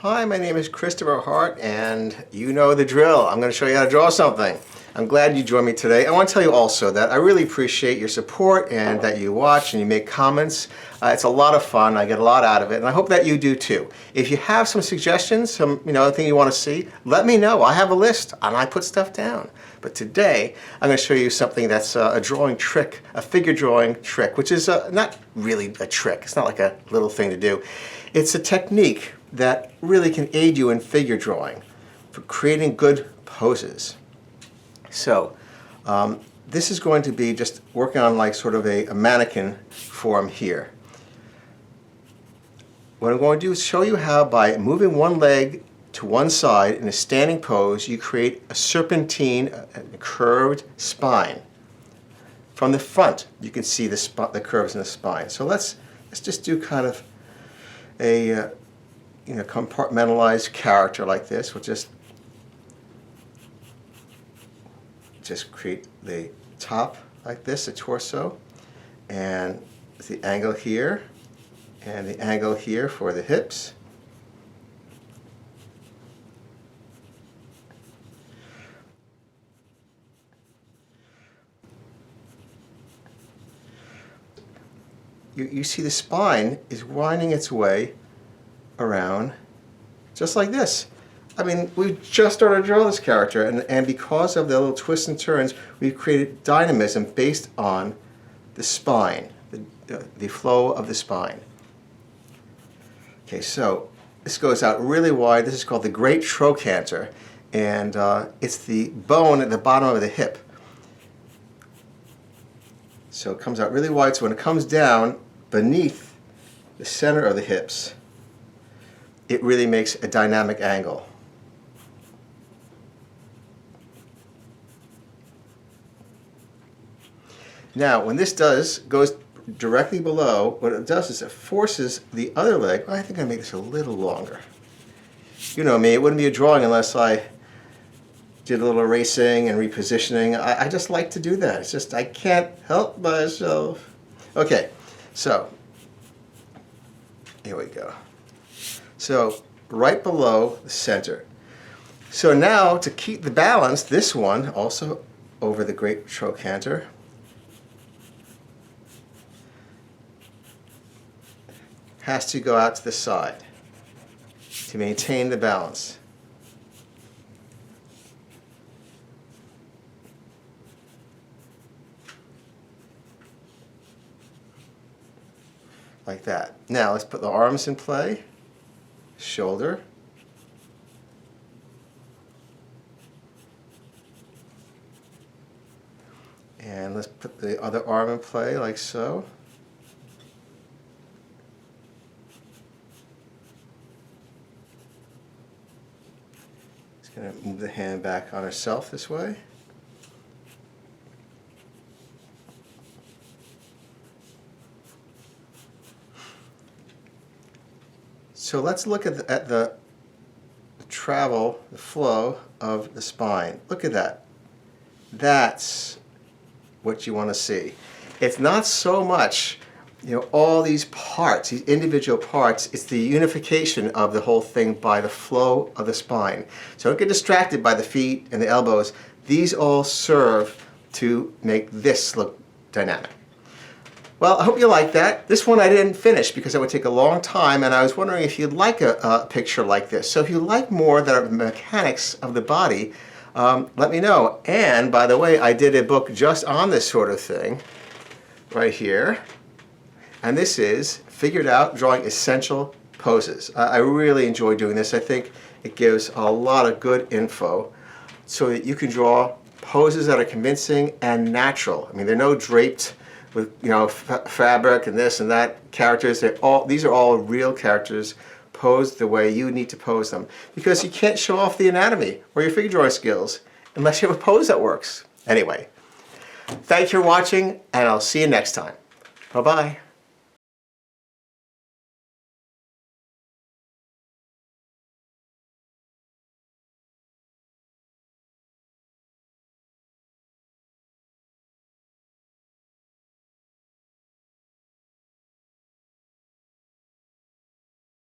Hi, my name is Christopher Hart, and you know the drill. I'm going to show you how to draw something. I'm glad you joined me today. I want to tell you also that I really appreciate your support and that you watch and you make comments. It's a lot of fun. I get a lot out of it, and I hope that you do too. If you have some suggestions, some thing you want to see, let me know. I have a list and I put stuff down. But today I'm going to show you something that's a drawing trick, a figure drawing trick, which is not really a trick. It's not like a little thing to do. It's a technique that really can aid you in figure drawing for creating good poses. So this is going to be just working on like sort of a mannequin form here. What I'm going to do is show you how by moving one leg to one side in a standing pose you create a serpentine, a curved spine. From the front you can see the curves in the spine. So let's just do kind of a compartmentalized character like this. We'll just create the top like this, the torso, and the angle here, and the angle here for the hips. You see the spine is winding its way around just like this. I mean, we've just started to draw this character, and because of the little twists and turns, we've created dynamism based on the spine, the flow of the spine. Okay, so this goes out really wide. This is called the great trochanter, and it's the bone at the bottom of the hip. So it comes out really wide, so when it comes down beneath the center of the hips, it really makes a dynamic angle. Now, when this goes directly below, what it does is it forces the other leg. I think I make this a little longer. You know me, it wouldn't be a drawing unless I did a little erasing and repositioning. I just like to do that. It's just I can't help myself. Okay, so here we go. So right below the center. So now to keep the balance, this one also over the great trochanter. Has to go out to the side to maintain the balance. Like that. Now let's put the arms in play. Shoulder. And let's put the other arm in play like so. Just going to move the hand back on herself this way. So let's look at the travel, the flow of the spine. Look at that. That's what you want to see. It's not so much, all these parts, these individual parts. It's the unification of the whole thing by the flow of the spine. So don't get distracted by the feet and the elbows. These all serve to make this look dynamic. Well, I hope you like that. This one I didn't finish because it would take a long time, and I was wondering if you'd like a picture like this. So if you like more that are mechanics of the body, let me know. And by the way, I did a book just on this sort of thing right here. And this is Figured Out Drawing Essential Poses. I really enjoy doing this. I think it gives a lot of good info so that you can draw poses that are convincing and natural. I mean, they're no draped with fabric and this and that characters. These are all real characters posed the way you need to pose them, because you can't show off the anatomy or your figure drawing skills unless you have a pose that works. Anyway, thanks for watching, and I'll see you next time. Bye-bye.